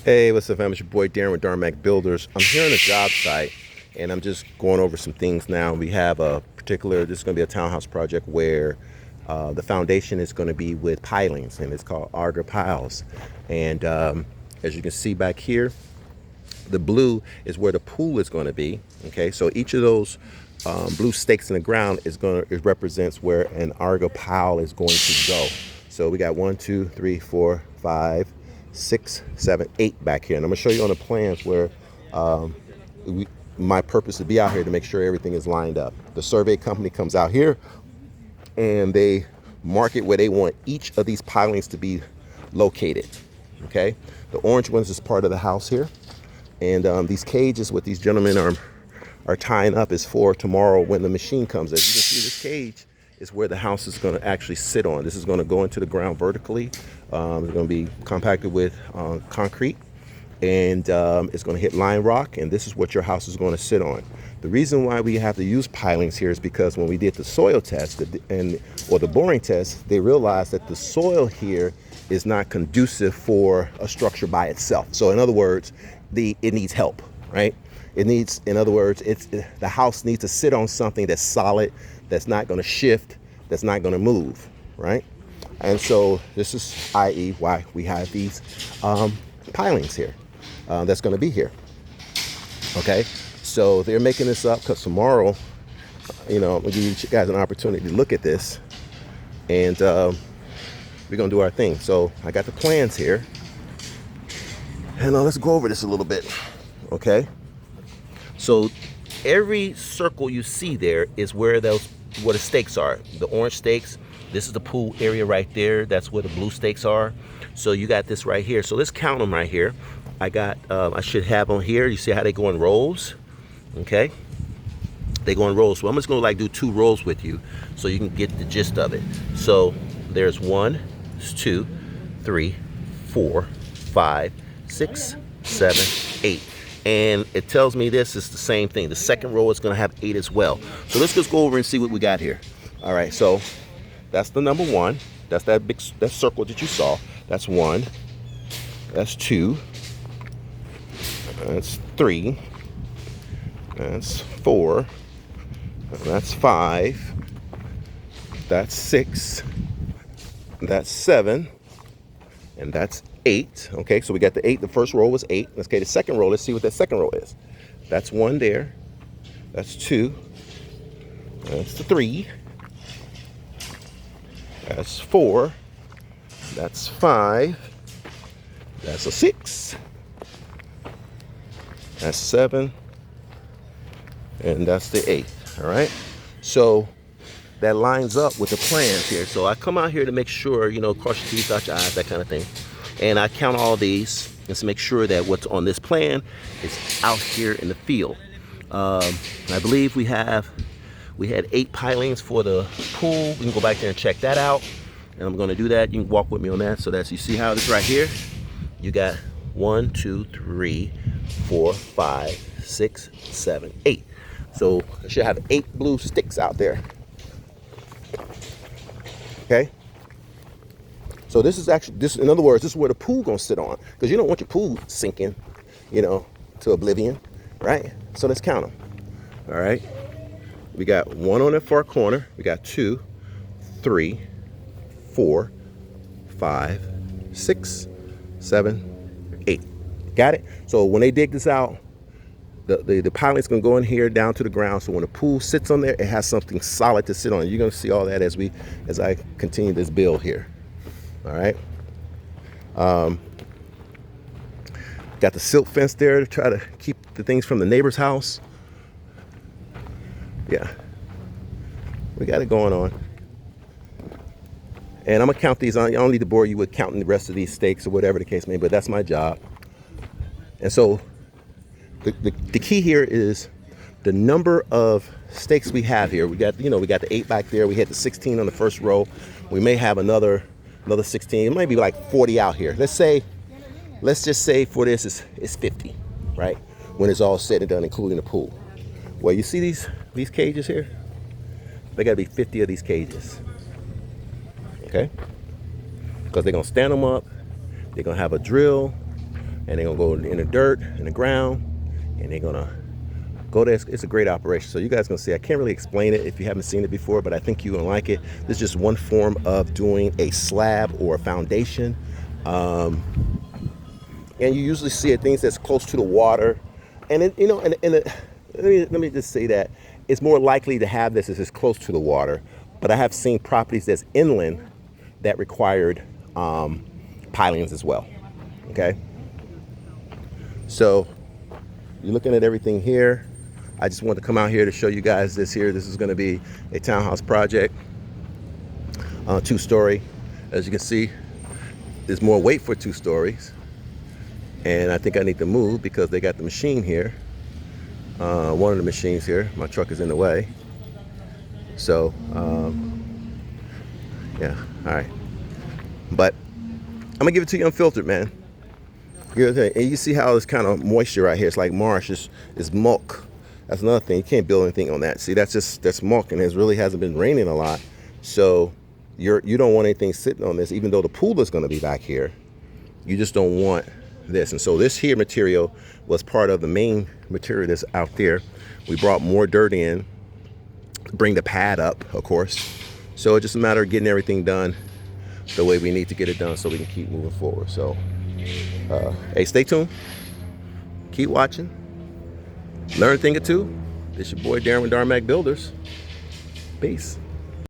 Hey, what's up, fam? It's your boy Darren with Darmac Builders. I'm here on a job site, and I'm just going over some things now. We have a particular, this is going to be a townhouse project where the foundation is going to be with pilings, and it's called Auger Piles. And as you can see back here, the blue is where the pool is going to be. Okay, so each of those blue stakes in the ground it represents where an Auger pile is going to go. So we got 1, 2, 3, 4, 5, 6, 7, 8 back here, and I'm gonna show you on the plans where my purpose to be out here to make sure everything is lined up. The survey company comes out here and they mark it where they want each of these pilings to be located. Okay, the orange ones is part of the house here, and these cages what these gentlemen are tying up is for tomorrow when the machine comes. As you can see, this cage is where the house is going to actually sit on. This is going to go into the ground vertically. It's going to be compacted with concrete, and it's going to hit line rock, and this is what your house is going to sit on. The reason why we have to use pilings here is because when we did the soil test or the boring test, they realized that the soil here is not conducive for a structure by itself. So in other words, it needs help, right? It needs, in other words, the house needs to sit on something that's solid, that's not going to shift, that's not going to move, right? And so this is i.e. why we have these pilings here that's going to be here. Okay, so they're making this up because tomorrow, I'm going to give you guys an opportunity to look at this, and we're going to do our thing. So I got the plans here, and let's go over this a little bit. Okay, so every circle you see there is where the stakes are. The orange stakes. This is the pool area right there. That's where the blue stakes are. So you got this right here. So let's count them right here. I should have on here. You see how they go in rows? Okay. They go in rows. So I'm just going to do 2 rows with you so you can get the gist of it. So there's 1, 2, 3, 4, 5, 6, 7, 8. And it tells me this is the same thing. The second row is going to have 8 as well. So let's just go over and see what we got here. All right, so that's the number 1. That's that circle that you saw. That's 1. That's 2. That's 3. That's 4. That's 5. That's 6. That's 7. And that's 8. Okay, so we got the 8. The first row was 8. Okay, the second row, let's see what that second row is. That's 1 there. That's 2. That's the 3. That's 4. That's 5. That's a 6. That's 7. And that's the 8. All right, so that lines up with the plans here. So I come out here to make sure, cross your teeth, dot your eyes, that kind of thing. And I count all these just to make sure that what's on this plan is out here in the field. I believe we had 8 pilings for the pool. We can go back there and check that out. And I'm going to do that. You can walk with me on that. So that's, you see how this right here, you got 1, 2, 3, 4, 5, 6, 7, 8. So I should have 8 blue sticks out there. Okay. So this is actually, in other words, this is where the pool gonna sit on, because you don't want your pool sinking, to oblivion, right? So let's count them. All right. We got 1 on that far corner. We got 2, 3, 4, 5, 6, 7, 8. Got it? So when they dig this out, the piling's gonna go in here down to the ground. So when the pool sits on there, it has something solid to sit on. You're gonna see all that as I continue this build here. All right. Got the silt fence there to try to keep the things from the neighbor's house. Yeah, we got it going on. And I'm gonna count these. I don't need to bore you with counting the rest of these stakes or whatever the case may be, but that's my job. And so the key here is the number of stakes we have here. We got the 8 back there. We had the 16 on the first row. We may have another 16. It might be like 40 out here. Let's just say for this it's 50, right? When it's all said and done, including the pool. Well, you see these cages here? They gotta be 50 of these cages. Okay? Because they're gonna stand them up, they're gonna have a drill, and they're gonna go in the dirt, in the ground, and they're gonna go there. It's a great operation. So you guys gonna see, I can't really explain it if you haven't seen it before, but I think you're gonna like it. This is just one form of doing a slab or a foundation. And you usually see it things that's close to the water. And it, you know, let me just say that it's more likely to have this as it's close to the water. But I have seen properties that's inland that required pilings as well. Okay. So you're looking at everything here. I just wanted to come out here to show you guys this here. This is going to be a townhouse project, 2-story. As you can see, there's more weight for 2 stories. And I think I need to move because they got the machine here. One of the machines here. My truck is in the way. So, yeah, all right. But I'm going to give it to you unfiltered, man. And you see how it's kind of moisture right here. It's like marsh. It's muck. That's another thing. You can't build anything on that. See, that's muck, and it really hasn't been raining a lot. So you don't want anything sitting on this, even though the pool is going to be back here. You just don't want this. And so this here material was part of the main material that's out there. We brought more dirt in, bring the pad up, of course. So it's just a matter of getting everything done the way we need to get it done so we can keep moving forward. So, hey, stay tuned. Keep watching. Learn a thing or two. It's your boy Darren with Darmac Builders. Peace.